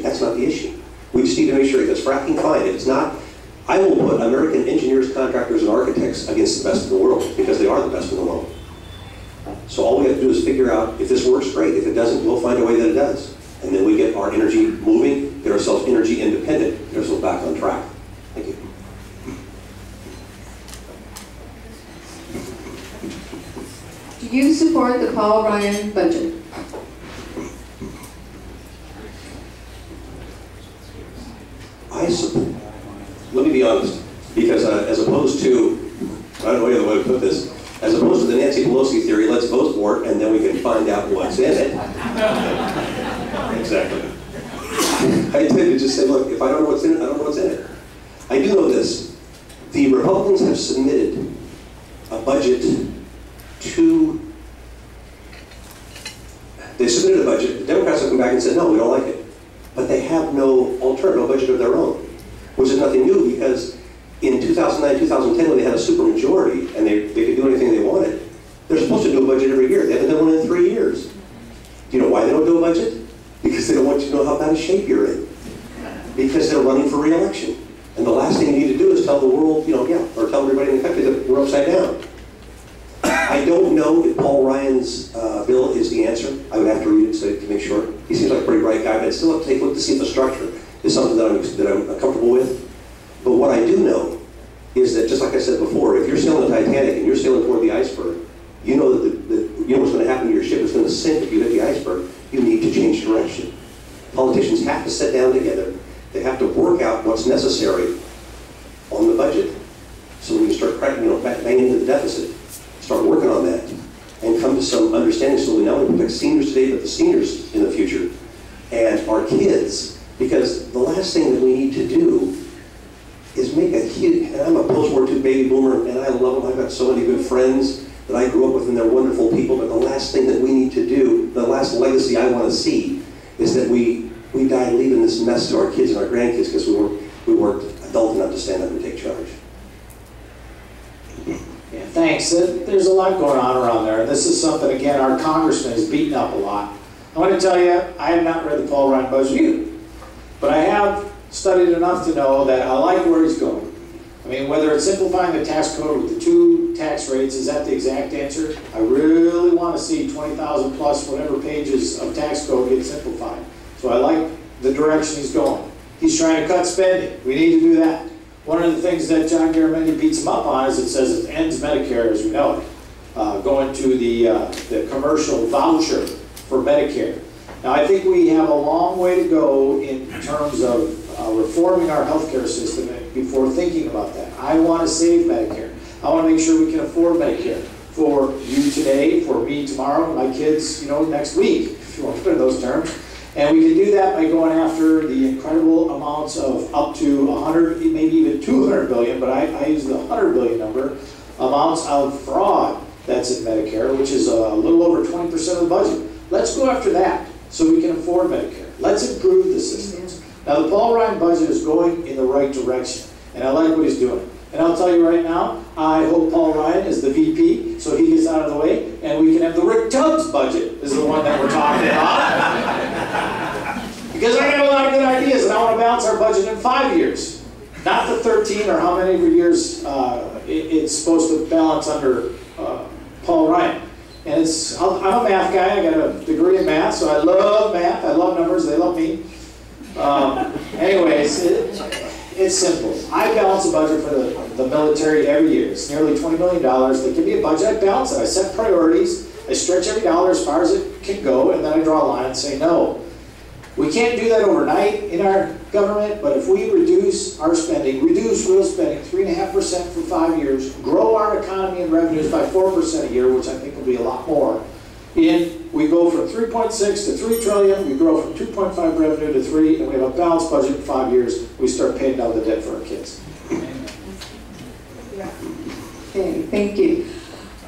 That's not the issue. We just need to make sure if it's fracking, fine. If it's not, I will put American engineers, contractors, and architects against the best in the world because they are the best in the world. So all we have to do is figure out if this works, great. If it doesn't, we'll find a way that it does. And then we get our energy moving, get ourselves energy independent, get ourselves back on track. Thank you. Do you support the Paul Ryan budget? Let me be honest, because as opposed to, I don't know any other way to put this, as opposed to the Nancy Pelosi theory, let's vote for it and then we can find out what's in it. Exactly. I tend to just say, look, if I don't know what's in it, I don't know what's in it. I do know this. The Republicans have submitted a budget to, they submitted a budget. The Democrats have come back and said, no, we don't like it. But they have no alternative, no budget of their own, which is nothing new because in 2009, 2010, when they had a supermajority and they could do anything they wanted, they're supposed to do a budget every year. They haven't done one in 3 years. Do you know why they don't do a budget? Because they don't want you to know how bad a shape you're in. Because they're running for re-election. And the last thing you need to do is tell the world, or tell everybody in the country that we're upside down. I don't know if Paul Ryan's bill is the answer. I would have to read it to make sure. He seems like a pretty bright guy, but I'd still have to take a look to see if the structure is something that I'm comfortable with. But what I do know is that, just like I said before, if you're sailing the Titanic and you're sailing toward the iceberg, you know that you know what's going to happen to your ship. It's going to sink if you hit the iceberg. You need to change direction. Politicians have to sit down together. They have to work out what's necessary on the budget so we can start banging into the deficit. Start working on that and come to some understanding so we not only protect seniors today, but the seniors in the future and our kids. Because the last thing that we need to do is make a huge, and I'm a post-war II baby boomer, and I love them. I've got so many good friends that I grew up with, and they're wonderful people, but the last thing that we need to do, the last legacy I want to see, is that we die leaving this mess to our kids and our grandkids because we weren't adult enough to stand up and take charge. Yeah, thanks. There's a lot going on around there. This is something, again, our congressman is beating up a lot. I want to tell you, I have not read the Paul Ryan budget either, but I have studied enough to know that I like where he's going. I mean, whether it's simplifying the tax code with the 2 tax rates, is that the exact answer? I really want to see 20,000 plus whatever pages of tax code get simplified. So I like the direction he's going. He's trying to cut spending. We need to do that. One of the things that John Garamendi beats him up on is it says it ends Medicare as we know it, going to the commercial voucher for Medicare. Now I think we have a long way to go in terms of reforming our healthcare system before thinking about that. I want to save Medicare. I want to make sure we can afford Medicare for you today, for me tomorrow, my kids, next week, if you want to put it in those terms. And we can do that by going after the incredible amounts of up to 100, maybe even 200 billion, but I use the 100 billion number, amounts of fraud that's in Medicare, which is a little over 20% of the budget. Let's go after that so we can afford Medicare. Let's improve the systems. Now the Paul Ryan budget is going in the right direction, and I like what he's doing. And I'll tell you right now, I hope Paul Ryan is the VP so he gets out of the way and we can have the Rick Tubbs budget is the one that we're talking about. Because I got a lot of good ideas and I want to balance our budget in 5 years. Not the 13 or how many years it's supposed to balance under Paul Ryan. And I'm a math guy, I got a degree in math, so I love math, I love numbers, they love me. Anyways, it's simple. I balance a budget for the military every year. It's nearly $20 million. They give me a budget, I balance it. I set priorities. I stretch every dollar as far as it can go, and then I draw a line and say no. We can't do that overnight in our government, but if we reduce our spending, reduce real spending 3.5% for 5 years, grow our economy and revenues by 4% a year, which I think will be a lot more, we go from 3.6 to 3 trillion, we grow from 2.5 revenue to 3, and we have a balanced budget in 5 years, we start paying down the debt for our kids. Okay, thank you.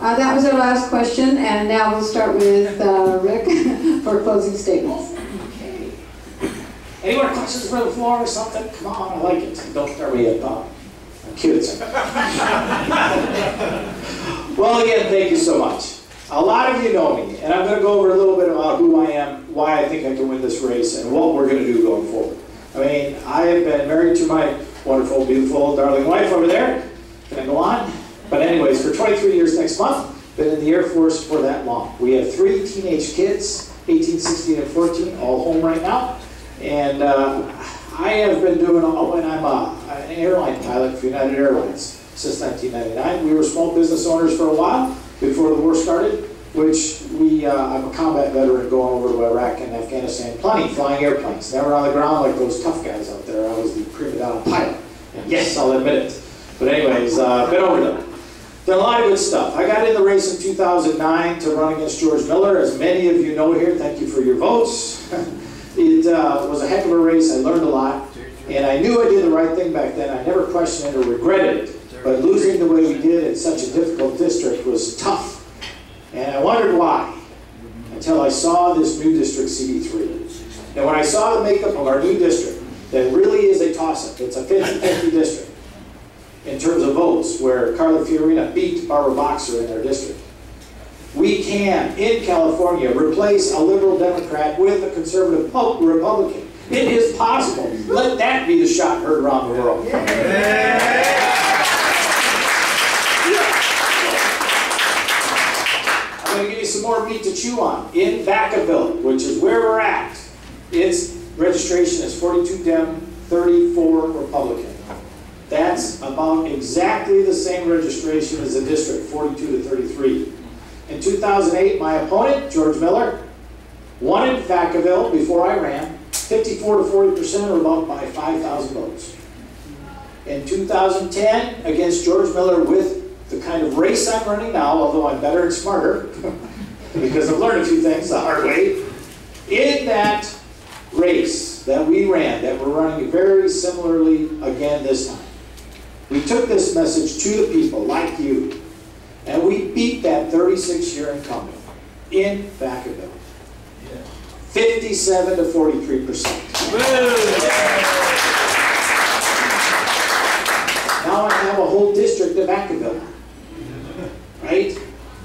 That was our last question, and now we'll start with Rick for closing statements. Okay. Any more questions for the floor or something? Come on, I like it. Don't start me at I'm kidding. Well, again, thank you so much. A lot of you know me, and I'm going to go over a little bit about who I am, why I think I can win this race, and what we're going to do going forward. I mean, I have been married to my wonderful, beautiful, darling wife over there. Can I go on? But anyways, for 23 years next month, been in the Air Force for that long. We have 3 teenage kids, 18, 16, and 14, all home right now. And I have been doing, and I'm an airline pilot for United Airlines since 1999. We were small business owners for a while before the war started, which I'm a combat veteran going over to Iraq and Afghanistan, plenty flying airplanes. Never on the ground like those tough guys out there. I was the prima donna pilot. And yes, I'll admit it. But anyways, been over them. Done a lot of good stuff. I got in the race in 2009 to run against George Miller. As many of you know here, thank you for your votes. It was a heck of a race. I learned a lot. And I knew I did the right thing back then. I never questioned it or regretted it. But losing the way we did in such a difficult district was tough. And I wondered why, until I saw this new district, CD3. And when I saw the makeup of our new district, that really is a toss-up. It's a 50-50 district in terms of votes, where Carla Fiorina beat Barbara Boxer in their district. We can, in California, replace a liberal Democrat with a conservative Republican. It is possible. Let that be the shot heard around the world. I'm going to give you some more meat to chew on. In Vacaville, which is where we're at, its registration is 42 Dem, 34 Republican. That's about exactly the same registration as the district, 42 to 33. In 2008, my opponent, George Miller, won in Vacaville before I ran, 54 to 40%, or about by 5,000 votes. In 2010, against George Miller with the kind of race I'm running now, although I'm better and smarter, because I've learned a few things the hard way, in that race that we ran, that we're running very similarly again this time, we took this message to the people, like you, and we beat that 36-year incumbent in Vacaville. 57 to 43%. Now I have a whole district of Vacaville. Right?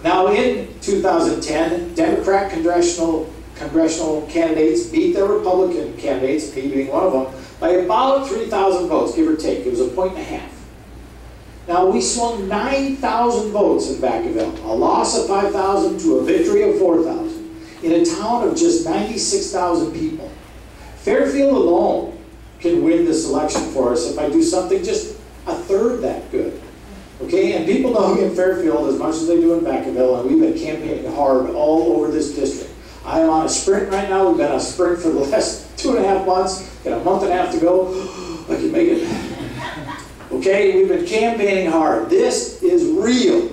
Now in 2010, Democrat congressional candidates beat their Republican candidates, me being one of them, by about 3,000 votes, give or take. It was a 1.5. Now we swung 9,000 votes in Vacaville, a loss of 5,000 to a victory of 4,000, in a town of just 96,000 people. Fairfield alone can win this election for us if I do something just a third that good. Okay, and people know me in Fairfield as much as they do in Vacaville, and we've been campaigning hard all over this district. I am on a sprint right now. We've been on a sprint for the last 2.5 months. Got a month and a half to go. I can make it. Okay, we've been campaigning hard. This is real.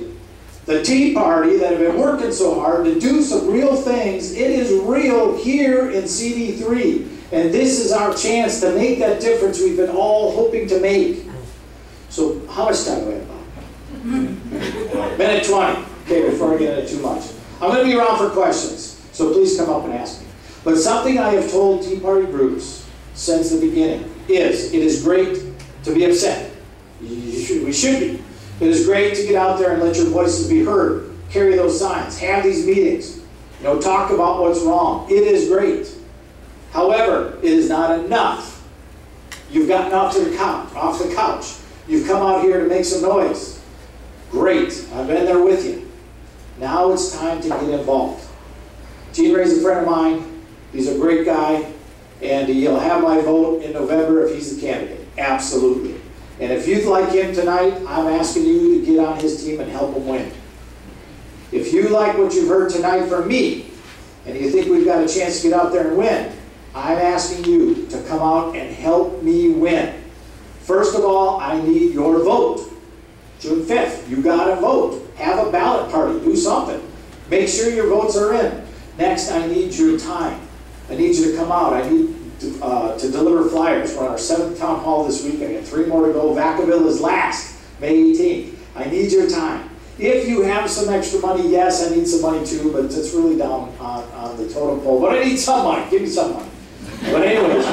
The Tea Party that have been working so hard to do some real things, it is real here in CD3. And this is our chance to make that difference we've been all hoping to make. So how much time do I have? Minute 20. Okay, before I get into too much. I'm going to be around for questions, so please come up and ask me. But something I have told Tea Party groups since the beginning is, it is great to be upset. We should be. It is great to get out there and let your voices be heard. Carry those signs. Have these meetings. You know, talk about what's wrong. It is great. However, it is not enough. You've gotten off the couch. You've come out here to make some noise. Great. I've been there with you. Now it's time to get involved. Gene Ray's a friend of mine. He's a great guy. And he'll have my vote in November if he's the candidate. Absolutely. And if you'd like him tonight, I'm asking you to get on his team and help him win. If you like what you've heard tonight from me, and you think we've got a chance to get out there and win, I'm asking you to come out and help me win. First of all, I need your vote. June 5th, you got to vote. Have a ballot party. Do something. Make sure your votes are in. Next, I need your time. I need you to come out. I need to deliver flyers. We're on our 7th town hall this week. I got 3 more to go. Vacaville is last, May 18th. I need your time. If you have some extra money, yes, I need some money too, but it's really down on the totem pole. But I need some money. Give me some money. But anyways,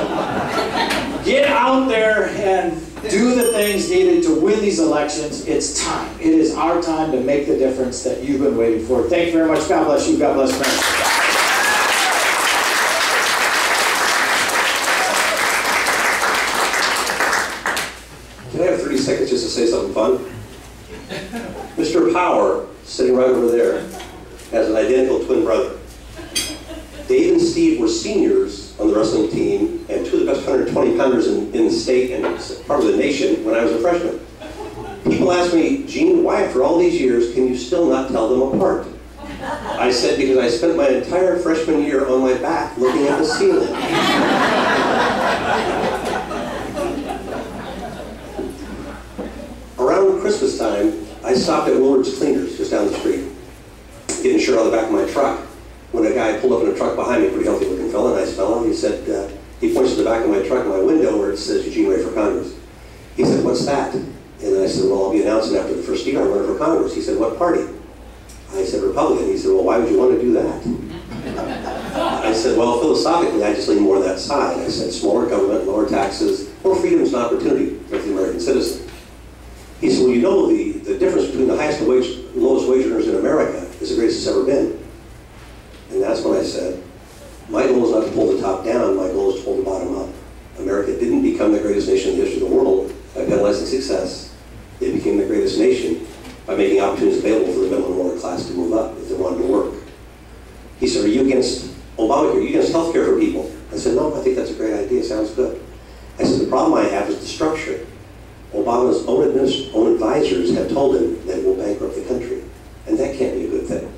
get out there and do the things needed to win these elections. It's time. It is our time to make the difference that you've been waiting for. Thank you very much. God bless you. God bless America. say something fun? Mr. Power, sitting right over there, has an identical twin brother. Dave and Steve were seniors on the wrestling team and two of the best 120-pounders in the state and part of the nation when I was a freshman. People ask me, Gene, why after all these years can you still not tell them apart? I said, because I spent my entire freshman year on my back looking at the ceiling. Around Christmas time, I stopped at Willard's Cleaners just down the street, getting shirt on the back of my truck. When a guy pulled up in a truck behind me, pretty healthy looking fella, nice fella, he said, he points to the back of my truck, my window, where it says Eugene Ray for Congress. He said, what's that? And I said, well, I'll be announcing after the first year I'm running for Congress. He said, what party? I said, Republican. He said, well, why would you want to do that? I said, well, philosophically, I just lean more on that side. I said, smaller government, lower taxes, more freedoms and opportunity for the American citizen. He said, well, you know the difference between the highest and lowest wage earners in America is the greatest it's ever been. And that's when I said, my goal is not to pull the top down, my goal is to pull the bottom up. America didn't become the greatest nation in the history of the world by penalizing success. It became the greatest nation by making opportunities available for the middle and lower class to move up if they wanted to work. He said, are you against Obamacare? Are you against health care for people? I said, no, I think that's a great idea, sounds good. I said, the problem I have is the structure. Obama's own advisors have told him that it will bankrupt the country, and that can't be a good thing.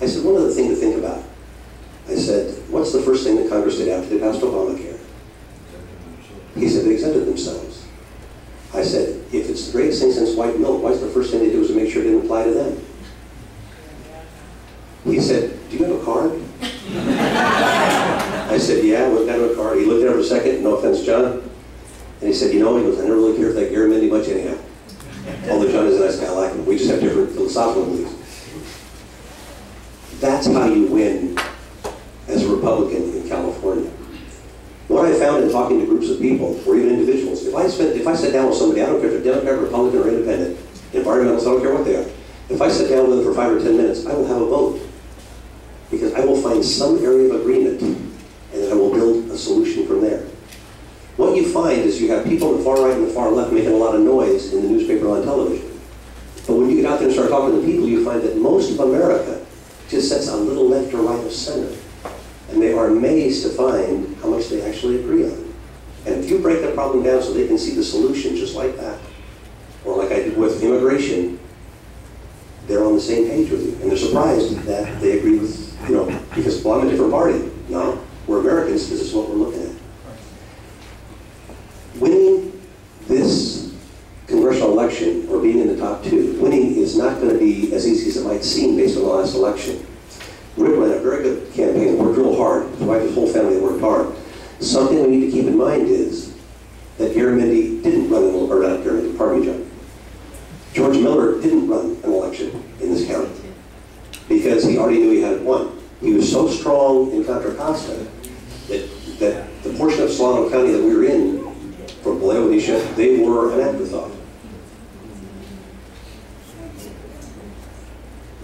I said, one other thing to think about. I said, what's the first thing that Congress did after they passed Obamacare? He said, they exempted themselves. I said, if it's the greatest thing since white milk, why's the first thing they do is to make sure it didn't apply to them? He said, do you have a card? I said, yeah, I got a card. He looked at it for a second, no offense, John. And he said, you know, he goes, I never really care if that Gary Mindy much anyhow. Although John is a nice guy, I like him. We just have different philosophical beliefs. That's how you win as a Republican in California. What I found in talking to groups of people, or even individuals, if I sat down with somebody, I don't care if they're Democrat, Republican, or Independent, environmentalists, I don't care what they are. If I sit down with them for 5 or 10 minutes, I will have a vote. Because I will find some area of agreement, and then I will build a solution from there. What you find is you have people on the far right and the far left making a lot of noise in the newspaper and on television. But when you get out there and start talking to people, you find that most of America just sits a little left or right of center. And they are amazed to find how much they actually agree on. And if you break the problem down so they can see the solution just like that, or like I did with immigration, they're on the same page with you. And they're surprised that they agree with, you know, because, well, I'm a different party. No, we're Americans, this is what we're looking at. Winning this congressional election, or being in the top 2, winning is not going to be as easy as it might seem based on the last election. Rick ran a very good campaign, worked real hard. His wife, his whole family worked hard. Something we need to keep in mind is that Gary Mindy didn't run, or not Gary Mindy, pardon me, John. George Miller didn't run an election in this county because he already knew he had won. He was so strong in Contra Costa that the portion of Solano County that we were in, from Vallejo, Nisha, they were an afterthought.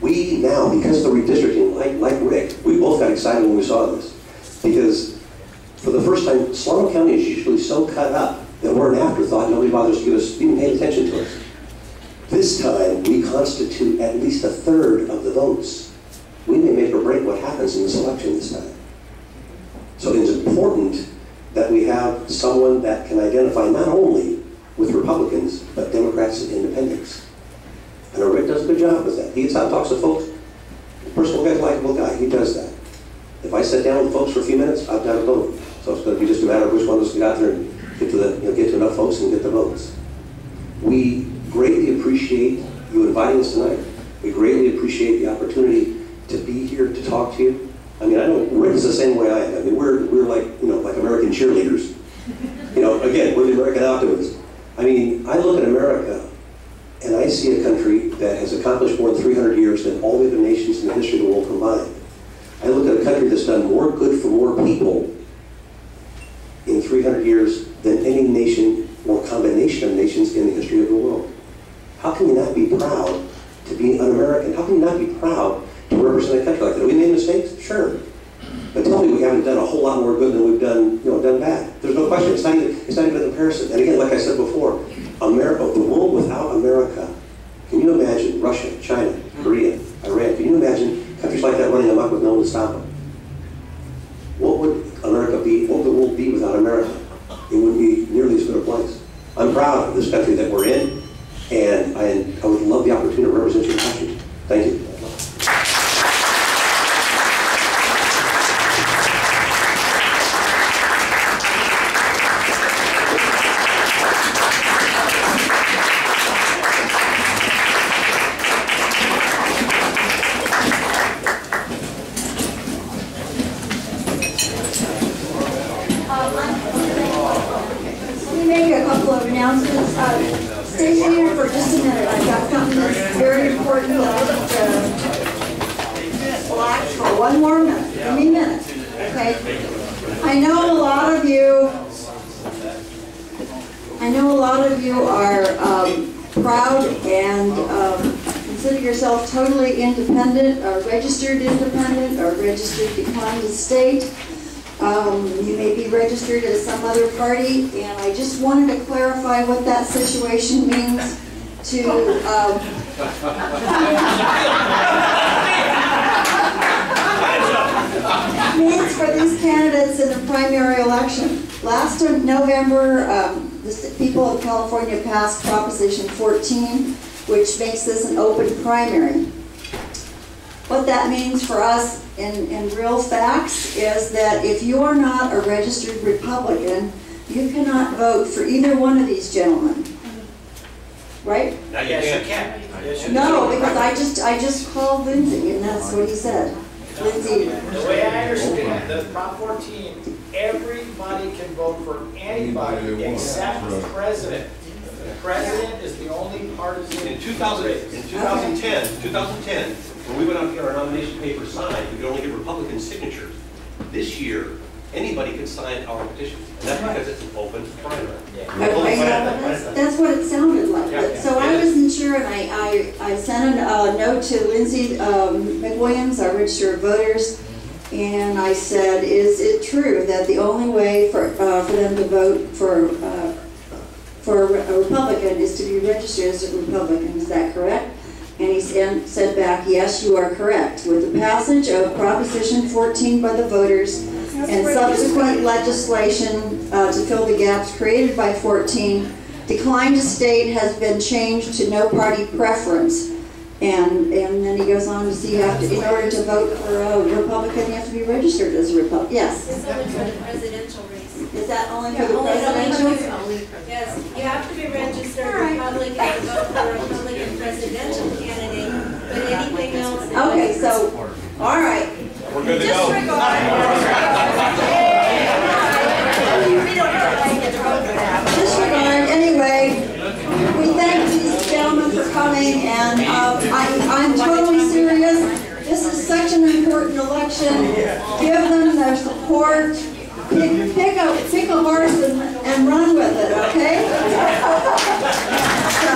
We now, because of the redistricting, like Rick, we both got excited when we saw this. Because for the first time, Solano County is usually so cut up that we're an afterthought, nobody bothers to give us, even pay attention to us. This time, we constitute at least 1/3 of the votes. We may make or break what happens in this election this time. So it's important that we have someone that can identify not only with Republicans, but Democrats and Independents. And Rick does a good job with that. He gets out and talks to folks. Personal guy, likable guy, he does that. If I sit down with folks for a few minutes, I've got a vote. So it's going to be just a matter of which one of us get out there and get to enough folks and get the votes. We greatly appreciate you inviting us tonight. We greatly appreciate the opportunity to be here to talk to you. I mean, I know Rick is the same way I am. I mean, we're like, you know, like American cheerleaders. You know, again, we're the American optimists. I mean, I look at America and I see a country that has accomplished more in 300 years than all the other nations in the history of the world combined. I look at a country that's done more good for more people in 300 years than any nation or combination of nations in the history of the world. How can you not be proud to be an American? How can you not be proud to represent a country like that? Have we made mistakes? Sure. But tell me we haven't done a whole lot more good than we've done, done bad. There's no question. It's not even a comparison. And again, like I said before, America, the world without America. Can you imagine Russia, China, Korea, Iran? Can you imagine countries like that running amok with no one to stop them? What would America be? What would the world be without America? It wouldn't be nearly as good a place. I'm proud of this country that we're in, and I would love the opportunity to represent your country. Thank you. Stay here for just a minute. I've got something that's very important to watch for one more minute. Give me a minute, okay? I know a lot of you are proud and consider yourself totally independent, or registered independent, or registered declined estate. You may be registered as some other party, and I just wanted to clarify what that situation means to means for these candidates in the primary election. Last November, the people of California passed Proposition 14, which makes this an open primary. What that means for us in real facts is that if you are not a registered Republican, you cannot vote for either one of these gentlemen. Right? Yes, you can. Yes, you No, because I just called Lindsay, and that's what he said. Lindsay. The way I understand the Prop 14, everybody can vote for anybody except the president. The president is the only partisan. In 2010, when we went out to get our nomination papers signed, we could only get Republican signatures. This year, anybody can sign our petition, and that's because it's an open primary. That's what it sounded like. Yeah. So I wasn't sure, and I sent a note to Lindsay McWilliams, our register of voters, and I said, is it true that the only way for them to vote for a Republican is to be registered as a Republican? Is that correct? And he said back, yes, you are correct. With the passage of Proposition 14 by the voters and subsequent legislation to fill the gaps created by 14, declined estate has been changed to no party preference. And then he goes on to see, in order to vote for a Republican, you have to be registered as a Republican. Yes? It's only for the presidential race. Is that only for the presidential? Yes, you have to be registered Republican to vote for a Republican presidential candidate, but anything else. Okay, so, all right. We're good to go. Disregard, anyway, we thank these gentlemen for coming, and I'm totally serious. This is such an important election. Give them their support. Pick a horse and run with it, okay? So,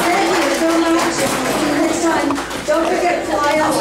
thank you so much. See you next time. Don't forget to fly out.